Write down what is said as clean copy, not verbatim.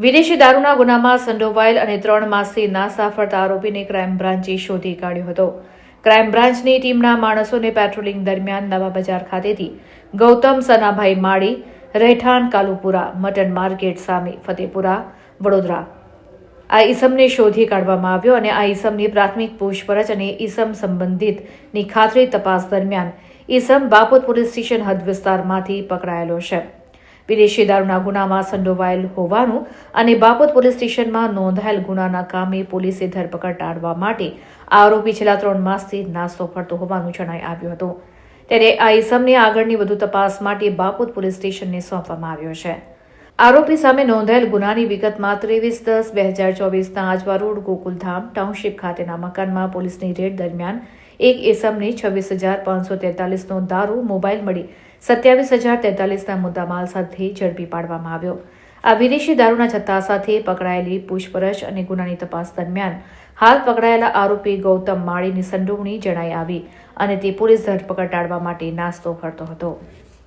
વિદેશી દારૂના ગુનામાં સંડોવાયેલ અને 3 માસથી નાસ્તા ફરતા આરોપીને ક્રાઇમ બ્રાન્ચે શોધી કાઢ્યો હતો. ક્રાઇમ બ્રાન્ચની ટીમના માણસોને પેટ્રોલિંગ દરમિયાન નવા બજાર ખાતેથી ગૌતમ સનાભાઈ માળી, રહેઠાણ કાલુપુરા, મટન માર્કેટ સામે, ફતેપુરા, વડોદરા આ ઈસમને શોધી કાઢવામાં આવ્યો અને આ ઈસમની પ્રાથમિક પૂછપરછ અને ઈસમ સંબંધિતની ખાતરી તપાસ દરમિયાન ઈસમ બાપોદ પોલીસ સ્ટેશન હદ વિસ્તારમાંથી પકડાયેલો છે. વિદેશી દારૂના ગુનામાં સંડોવાયેલ હોવાનું અને બાપોદ પોલીસ સ્ટેશનમાં નોંધાયેલ ગુનાના કામે પોલીસે ધરપકડ ટાળવા માટે આરોપી છેલ્લા 3 માસથી નાસ્તો ફરતો હોવાનું જણાઈ આવ્યું હતું. ત્યારે આ ઈસમને આગળની વધુ તપાસ માટે બાપોદ પોલીસ સ્ટેશનને સોંપવામાં આવ્યો છે. આરોપી સામે નોંધાયેલ ગુનાની વિગતમાં 23/10/2024ના આજવા રોડ ગોકુલધામ ટાઉનશીપ ખાતેના મકાનમાં પોલીસની રેડ દરમિયાન એક ઈસમને 26,543નો દારૂ, મોબાઈલ મળી 27,043ના મુદ્દામાલ સાથે ઝડપી પાડવામાં આવ્યો. આ વિદેશી દારૂના જથ્થા સાથે પકડાયેલી પૂછપરછ અને ગુનાની તપાસ દરમિયાન હાલ પકડાયેલા આરોપી ગૌતમ માળીની સંડોવણી જણાઈ આવી અને તે પોલીસ ધરપકડ ટાળવા માટે નાસ્તો ફરતો હતો.